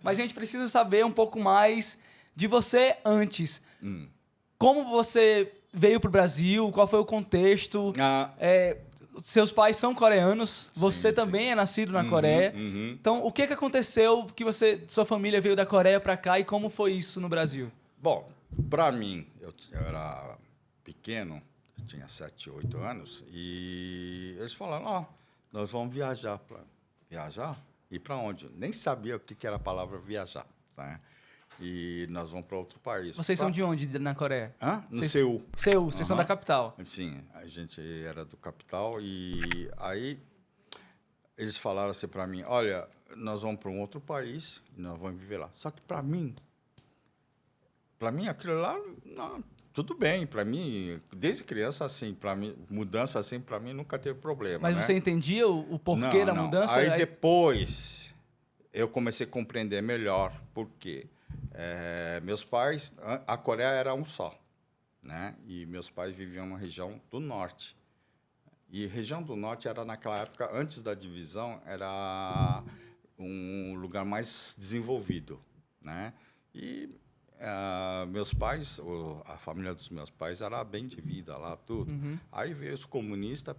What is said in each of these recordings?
Mas a gente precisa saber um pouco mais de você antes. Como você veio para o Brasil? Qual foi o contexto? Seus pais são coreanos, você também é nascido na Coreia. Então, o que aconteceu que sua família veio da Coreia para cá e como foi isso no Brasil? Bom, para mim, eu era pequeno, eu tinha 7, 8 anos, e eles falaram, nós vamos viajar. Viajar? E para onde? Eu nem sabia o que era a palavra viajar, né? E nós vamos para outro país. Vocês são de onde na Coreia? No Seul. Seul, vocês são da capital. Sim, a gente era do capital e aí eles falaram assim para mim, olha, nós vamos para um outro país e nós vamos viver lá. Só que para mim aquilo lá, não, tudo bem, para mim, desde criança assim, para mim, mudança assim, para mim nunca teve problema. Mas você entendia o porquê da mudança? Aí depois eu comecei a compreender melhor por quê. Meus pais, a Coreia era um só, né? E meus pais viviam na região do norte. E região do norte era, naquela época, antes da divisão, era um lugar mais desenvolvido, né? E meus pais, a família dos meus pais era bem de vida lá, tudo. Aí veio os comunistas,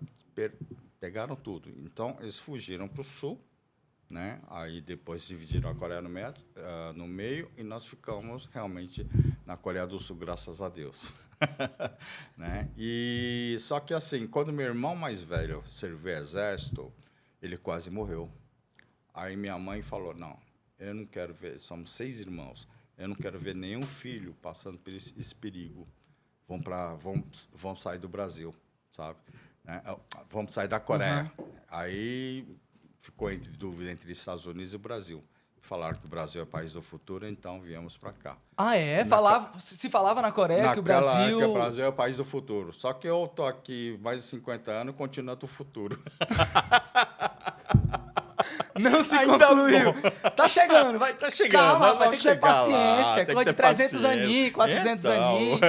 pegaram tudo. Então, eles fugiram para o sul, né? Aí depois dividiram a Coreia no meio e nós ficamos realmente na Coreia do Sul, graças a Deus. Né? E só que assim, quando meu irmão mais velho serviu exército, ele quase morreu. Aí minha mãe falou, não, eu não quero ver, somos 6 irmãos, eu não quero ver nenhum filho passando por esse perigo. Vamos sair do Brasil, sabe? Né? Vamos sair da Coreia. Aí ficou dúvida entre os Estados Unidos e o Brasil. Falaram que o Brasil é o país do futuro, então viemos para cá. Se falava na Coreia que o Brasil... que o Brasil é o país do futuro. Só que eu estou aqui mais de 50 anos e continuo do futuro. Não se concluiu. Tá chegando. Tá chegando. Calma, vai ter que ter paciência. Tem Coisa de 300 aninhos, 400 aninhos.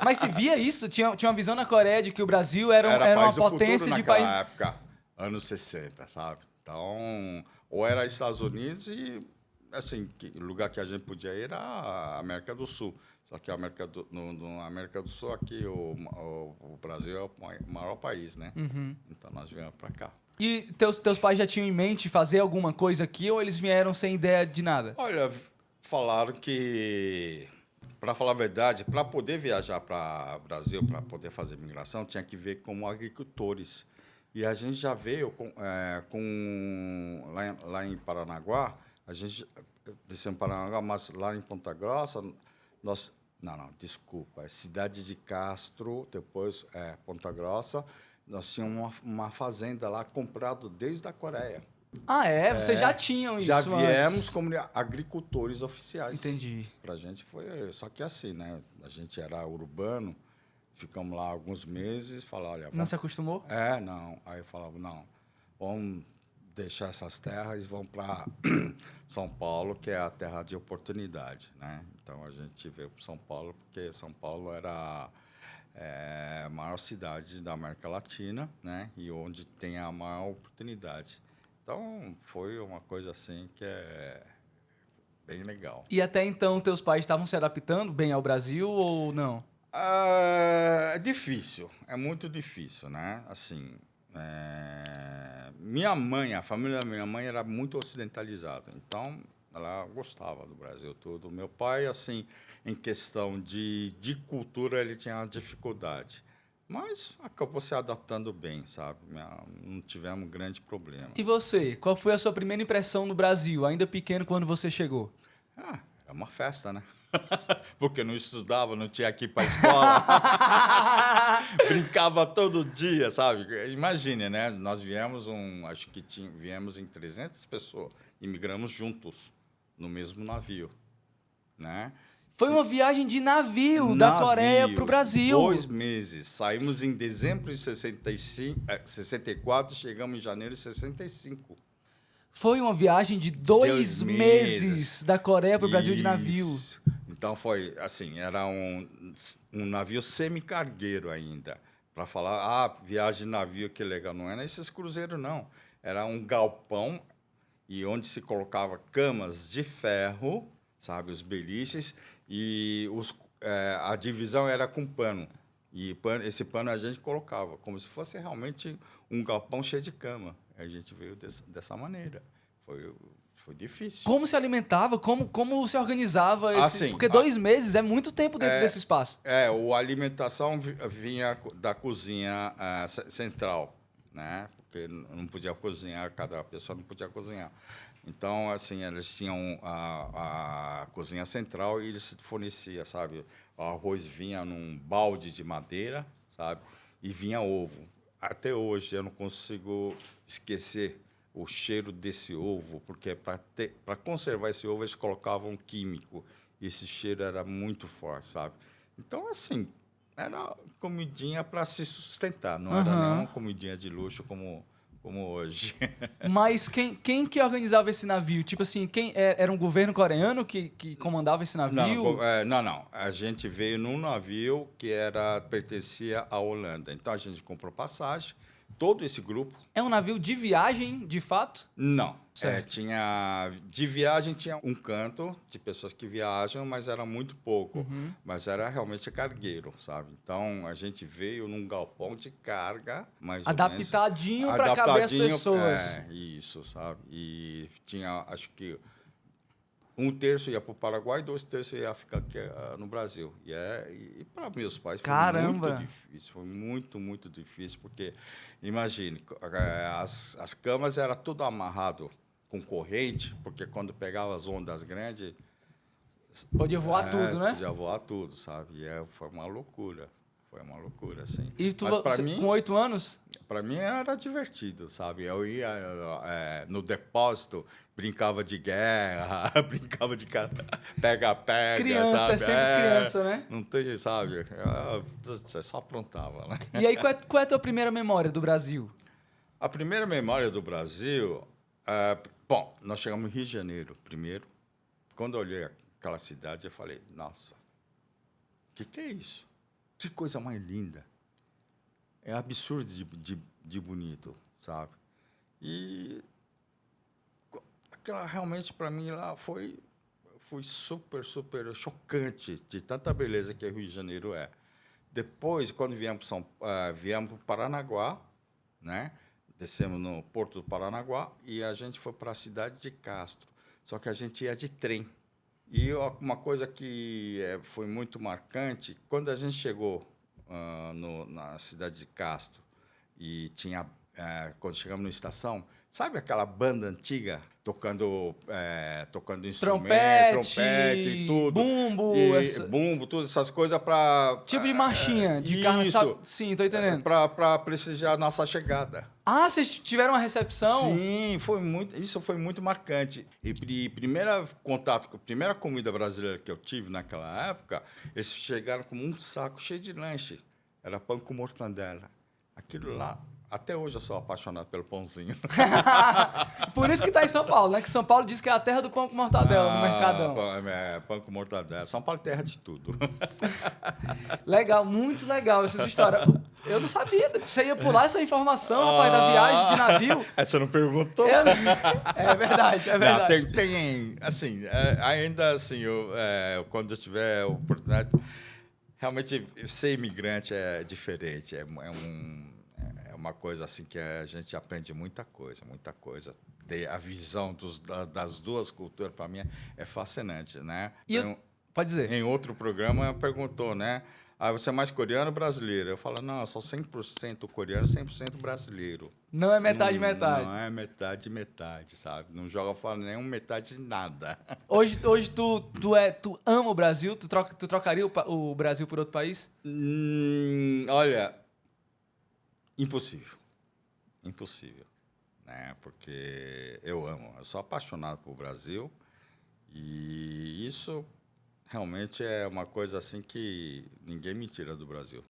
Mas se via isso, tinha uma visão na Coreia de que o Brasil era uma potência de país... naquela época, anos 60, sabe? Então, ou era Estados Unidos e, assim, o lugar que a gente podia ir era a América do Sul. Só que na América do Sul, aqui, o Brasil é o maior país, né? Então, nós viemos para cá. E teus pais já tinham em mente fazer alguma coisa aqui ou eles vieram sem ideia de nada? Olha, falaram que, para falar a verdade, para poder viajar para o Brasil, para poder fazer migração, tinha que ver como agricultores. E a gente já veio lá em Paranaguá, a gente desceu em Paranaguá, mas lá em Ponta Grossa, nós... Não, desculpa, é Cidade de Castro, depois Ponta Grossa, nós tínhamos uma fazenda lá comprada desde a Coreia. Vocês já tinham isso já antes? viemos como agricultores oficiais. Entendi. Pra gente foi... Só que assim, né? A gente era urbano, ficamos lá alguns meses, falaram, olha... Não se acostumou? Não. Aí eu falava, não, vamos deixar essas terras e vamos para São Paulo, que é a terra de oportunidade, né? Então, a gente veio para São Paulo, porque São Paulo era a maior cidade da América Latina, né? E onde tem a maior oportunidade. Então, foi uma coisa assim que é bem legal. E até então, teus pais estavam se adaptando bem ao Brasil ou não? É difícil, é muito difícil, né? Assim, minha mãe, a família da minha mãe era muito ocidentalizada, então ela gostava do Brasil todo. Meu pai, assim, em questão de cultura, ele tinha uma dificuldade, mas acabou se adaptando bem, sabe? Não tivemos grande problema. E você, qual foi a sua primeira impressão no Brasil, ainda pequeno, quando você chegou? Era uma festa, né? Porque não estudava, não tinha que ir para a escola. Brincava todo dia, sabe? Imagine, né? Nós viemos, viemos em 300 pessoas, imigramos juntos, no mesmo navio, né? Foi uma viagem de navio da Coreia para o Brasil. 2 meses. Saímos em dezembro de 64 e chegamos em janeiro de 65. Foi uma viagem de 2 meses da Coreia para o Brasil de navio. Então, foi assim, era um navio semicargueiro ainda. Para falar, viagem de navio, que legal. Não era esses cruzeiros, não. Era um galpão e onde se colocava camas de ferro, sabe, os beliches, e a divisão era com pano. E esse pano a gente colocava, como se fosse realmente um galpão cheio de cama. A gente veio dessa maneira. Foi difícil. Como se alimentava? Como se organizava? Porque 2 meses é muito tempo dentro desse espaço. A alimentação vinha da cozinha central, né? Porque não podia cozinhar, cada pessoa não podia cozinhar. Então, assim, eles tinham a cozinha central e eles forneciam, sabe? O arroz vinha num balde de madeira, sabe? E vinha ovo. Até hoje eu não consigo esquecer o cheiro desse ovo, porque para conservar esse ovo eles colocavam um químico. E esse cheiro era muito forte, sabe? Então, assim, era comidinha para se sustentar, não era nenhuma comidinha de luxo como hoje. Mas quem que organizava esse navio? Tipo assim, era um governo coreano que comandava esse navio? Não. A gente veio num navio que pertencia à Holanda. Então, a gente comprou passagem. Todo esse grupo... É um navio de viagem, de fato? Não. De viagem tinha um canto de pessoas que viajam, mas era muito pouco. Mas era realmente cargueiro, sabe? Então, a gente veio num galpão de carga, mais adaptadinho para caber as pessoas. Isso, sabe? E tinha, acho que, 1/3 ia para o Paraguai, 2/3 ia ficar aqui no Brasil. E para meus pais foi muito difícil. Foi muito, muito difícil, porque, imagine, as camas eram tudo amarrado com corrente, porque quando pegava as ondas grandes... Podia voar tudo, né? Podia voar tudo, sabe? E foi uma loucura. Foi uma loucura, assim. E com 8 anos? Para mim era divertido, sabe? Eu ia no depósito, brincava de guerra, brincava de pega-pega, criança, sabe? É sempre criança, né? Não tem, sabe? Você só aprontava, né? E aí, qual é a tua primeira memória do Brasil? A primeira memória do Brasil... bom, nós chegamos no Rio de Janeiro primeiro. Quando eu olhei aquela cidade, eu falei, nossa, o que é isso? Que coisa mais linda. É absurdo de bonito, sabe? E aquela realmente, para mim, lá foi super, super chocante de tanta beleza que o Rio de Janeiro é. Depois, quando viemos para o Paranaguá, né? Descemos no Porto do Paranaguá e a gente foi para a cidade de Castro. Só que a gente ia de trem. E uma coisa que foi muito marcante, quando a gente chegou na cidade de Castro e quando chegamos na estação, sabe aquela banda antiga tocando instrumento, trompete e tudo? Bumbo. Bumbo, todas essas coisas para... Tipo de marchinha, de carne. Sim, tô entendendo. Para prestigiar a nossa chegada. Ah, vocês tiveram uma recepção? Sim, isso foi muito marcante. E primeiro contato, a primeira comida brasileira que eu tive naquela época, eles chegaram com um saco cheio de lanche. Era pão com mortadela. Aquilo lá, até hoje eu sou apaixonado pelo pãozinho. Por isso que está em São Paulo, né? Que São Paulo diz que é a terra do pão com mortadela no Mercadão. Pão com mortadela. São Paulo é terra de tudo. Legal, muito legal essas histórias. Eu não sabia. Você ia pular essa informação, rapaz, da viagem de navio? Você não perguntou? É verdade, é verdade. Não, tem assim, ainda assim, quando eu tiver oportunidade, realmente ser imigrante é diferente, é uma coisa assim que a gente aprende muita coisa. A visão das duas culturas, para mim, é fascinante, né? Pode dizer. Em outro programa, perguntou, né? Você é mais coreano ou brasileiro? Eu falo, não, eu sou 100% coreano, 100% brasileiro. Não é metade. Não é metade, sabe? Não joga fora nenhum metade de nada. Hoje tu ama o Brasil? Tu trocaria o Brasil por outro país? Olha, impossível, né? Porque eu sou apaixonado pelo Brasil e isso realmente é uma coisa assim que ninguém me tira do Brasil.